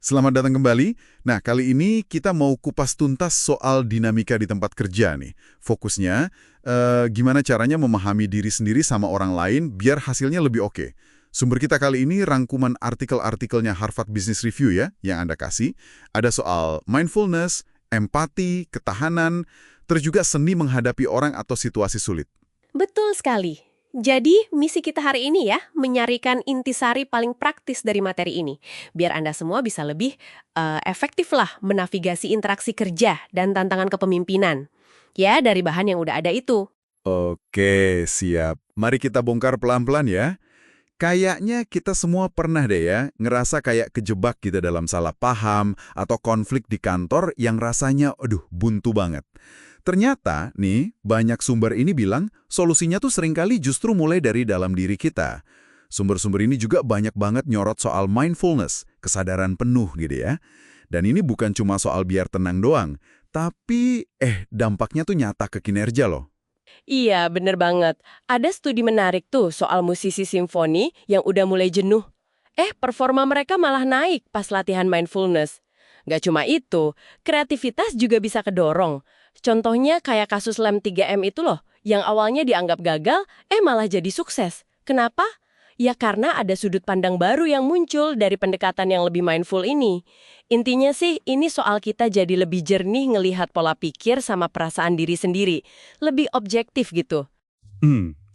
Selamat datang kembali. Nah, kali ini kita mau kupas tuntas soal dinamika di tempat kerja nih. Fokusnya, gimana caranya memahami diri sendiri sama orang lain biar hasilnya lebih oke. Sumber kita kali ini rangkuman artikel-artikelnya Harvard Business Review ya, yang Anda kasih. Ada soal mindfulness, empati, ketahanan, terus juga seni menghadapi orang atau situasi sulit. Betul sekali. Jadi, misi kita hari ini ya, menyarikan intisari paling praktis dari materi ini. Biar Anda semua bisa lebih efektif lah menavigasi interaksi kerja dan tantangan kepemimpinan. Ya, dari bahan yang udah ada itu. Oke, siap. Mari kita bongkar pelan-pelan ya. Kayaknya kita semua pernah deh ya, ngerasa kayak kejebak gitu dalam salah paham atau konflik di kantor yang rasanya, aduh, buntu banget. Ternyata, nih, banyak sumber ini bilang solusinya tuh seringkali justru mulai dari dalam diri kita. Sumber-sumber ini juga banyak banget nyorot soal mindfulness, kesadaran penuh gitu ya. Dan ini bukan cuma soal biar tenang doang, tapi dampaknya tuh nyata ke kinerja loh. Iya, bener banget. Ada studi menarik tuh soal musisi simfoni yang udah mulai jenuh. Performa mereka malah naik pas latihan mindfulness. Nggak cuma itu, kreativitas juga bisa kedorong. Contohnya kayak kasus lem 3M itu loh, yang awalnya dianggap gagal, malah jadi sukses. Kenapa? Ya karena ada sudut pandang baru yang muncul dari pendekatan yang lebih mindful ini. Intinya sih, ini soal kita jadi lebih jernih ngelihat pola pikir sama perasaan diri sendiri. Lebih objektif gitu.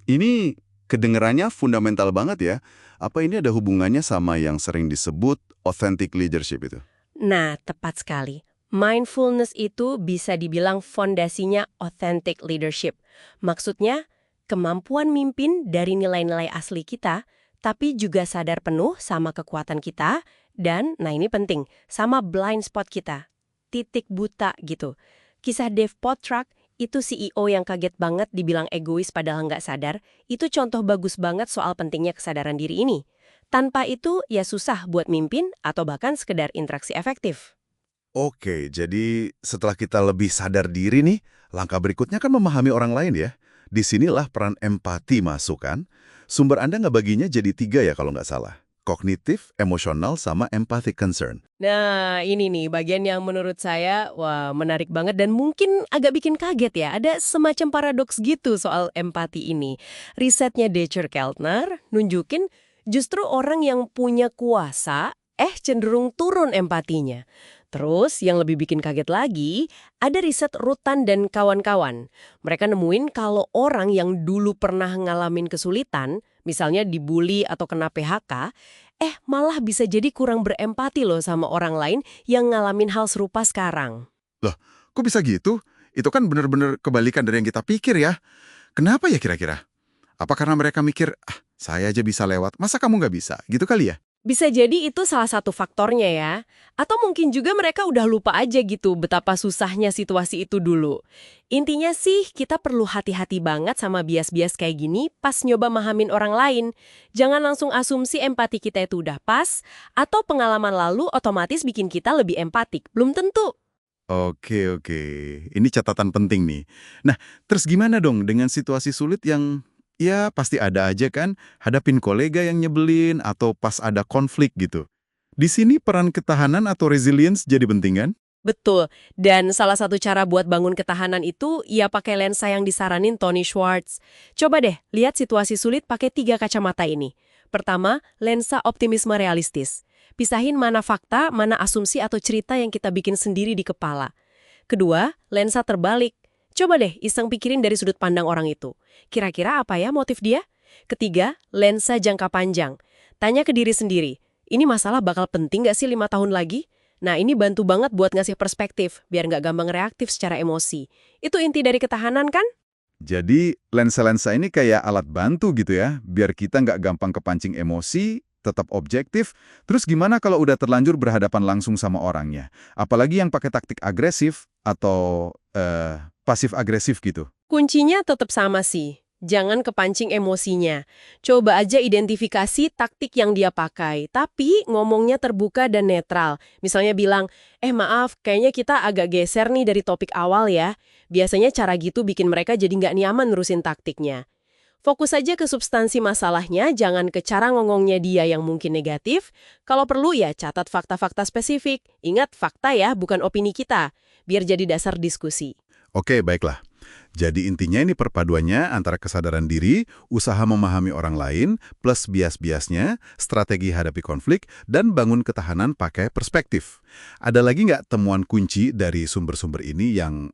Ini kedengerannya fundamental banget ya. Apa ini ada hubungannya sama yang sering disebut authentic leadership itu? Nah, tepat sekali. Mindfulness itu bisa dibilang fondasinya authentic leadership. Maksudnya, kemampuan mimpin dari nilai-nilai asli kita, tapi juga sadar penuh sama kekuatan kita, dan, nah ini penting, sama blind spot kita. Titik buta gitu. Kisah Dave Pottruck, itu CEO yang kaget banget dibilang egois padahal nggak sadar, itu contoh bagus banget soal pentingnya kesadaran diri ini. Tanpa itu, ya susah buat mimpin atau bahkan sekedar interaksi efektif. Oke, jadi setelah kita lebih sadar diri nih, langkah berikutnya kan memahami orang lain ya. Disinilah peran empati masuk kan. Sumber Anda nggak baginya jadi 3 ya kalau nggak salah. Kognitif, emosional, sama empathic concern. Nah, ini nih bagian yang menurut saya, wah menarik banget dan mungkin agak bikin kaget ya. Ada semacam paradoks gitu soal empati ini. Risetnya Dacher Keltner nunjukin justru orang yang punya kuasa, cenderung turun empatinya. Terus, yang lebih bikin kaget lagi, ada riset Rutan dan kawan-kawan. Mereka nemuin kalau orang yang dulu pernah ngalamin kesulitan, misalnya dibully atau kena PHK, malah bisa jadi kurang berempati loh sama orang lain yang ngalamin hal serupa sekarang. Loh, kok bisa gitu? Itu kan bener-bener kebalikan dari yang kita pikir ya. Kenapa ya kira-kira? Apa karena mereka mikir, saya aja bisa lewat, masa kamu nggak bisa? Gitu kali ya? Bisa jadi itu salah satu faktornya ya. Atau mungkin juga mereka udah lupa aja gitu betapa susahnya situasi itu dulu. Intinya sih kita perlu hati-hati banget sama bias-bias kayak gini pas nyoba mahamin orang lain. Jangan langsung asumsi empati kita itu udah pas, atau pengalaman lalu otomatis bikin kita lebih empatik. Belum tentu. Oke. Ini catatan penting nih. Nah, terus gimana dong dengan situasi sulit yang ya pasti ada aja kan, hadapin kolega yang nyebelin atau pas ada konflik gitu. Di sini peran ketahanan atau resilience jadi penting kan? Betul, dan salah satu cara buat bangun ketahanan itu, ya pakai lensa yang disaranin Tony Schwartz. Coba deh, lihat situasi sulit pakai 3 kacamata ini. Pertama, lensa optimisme realistis. Pisahin mana fakta, mana asumsi atau cerita yang kita bikin sendiri di kepala. Kedua, lensa terbalik. Coba deh, iseng pikirin dari sudut pandang orang itu. Kira-kira apa ya motif dia? Ketiga, lensa jangka panjang. Tanya ke diri sendiri, ini masalah bakal penting nggak sih 5 tahun lagi? Nah, ini bantu banget buat ngasih perspektif, biar nggak gampang reaktif secara emosi. Itu inti dari ketahanan kan? Jadi lensa-lensa ini kayak alat bantu gitu ya, biar kita nggak gampang kepancing emosi, tetap objektif. Terus gimana kalau udah terlanjur berhadapan langsung sama orangnya? Apalagi yang pakai taktik agresif atau pasif agresif gitu. Kuncinya tetap sama sih. Jangan kepancing emosinya. Coba aja identifikasi taktik yang dia pakai, tapi ngomongnya terbuka dan netral. Misalnya bilang, maaf, kayaknya kita agak geser nih dari topik awal ya. Biasanya cara gitu bikin mereka jadi nggak nyaman nerusin taktiknya. Fokus saja ke substansi masalahnya, jangan ke cara ngomongnya dia yang mungkin negatif. Kalau perlu ya catat fakta-fakta spesifik. Ingat, fakta ya, bukan opini kita. Biar jadi dasar diskusi. Oke, baiklah. Jadi intinya ini perpaduannya antara kesadaran diri, usaha memahami orang lain, plus bias-biasnya, strategi hadapi konflik, dan bangun ketahanan pakai perspektif. Ada lagi nggak temuan kunci dari sumber-sumber ini yang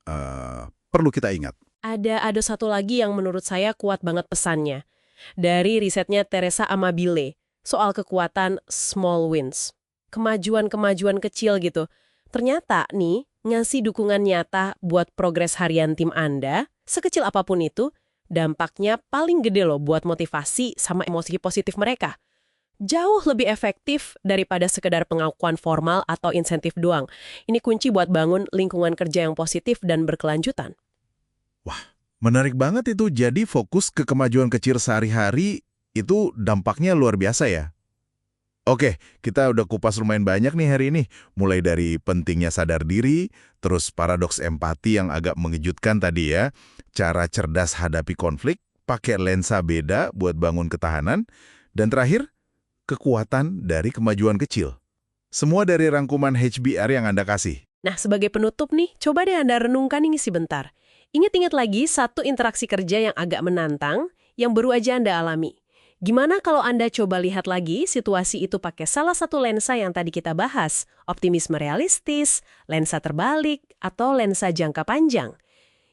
perlu kita ingat? Ada satu lagi yang menurut saya kuat banget pesannya. Dari risetnya Teresa Amabile, soal kekuatan small wins. Kemajuan-kemajuan kecil gitu. Ternyata nih, ngasih dukungan nyata buat progres harian tim Anda, sekecil apapun itu, dampaknya paling gede loh buat motivasi sama emosi positif mereka. Jauh lebih efektif daripada sekedar pengakuan formal atau insentif doang. Ini kunci buat bangun lingkungan kerja yang positif dan berkelanjutan. Menarik banget itu, jadi fokus ke kemajuan kecil sehari-hari itu dampaknya luar biasa ya. Oke, kita udah kupas lumayan banyak nih hari ini. Mulai dari pentingnya sadar diri, terus paradoks empati yang agak mengejutkan tadi ya, cara cerdas hadapi konflik, pakai lensa beda buat bangun ketahanan, dan terakhir, kekuatan dari kemajuan kecil. Semua dari rangkuman HBR yang Anda kasih. Nah, sebagai penutup nih, coba deh Anda renungkan ini sebentar. Ingat-ingat lagi satu interaksi kerja yang agak menantang, yang baru aja Anda alami. Gimana kalau Anda coba lihat lagi situasi itu pakai salah satu lensa yang tadi kita bahas, optimisme realistis, lensa terbalik, atau lensa jangka panjang?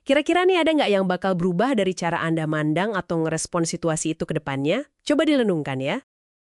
Kira-kira nih ada nggak yang bakal berubah dari cara Anda mandang atau ngerespon situasi itu ke depannya? Coba direnungkan ya.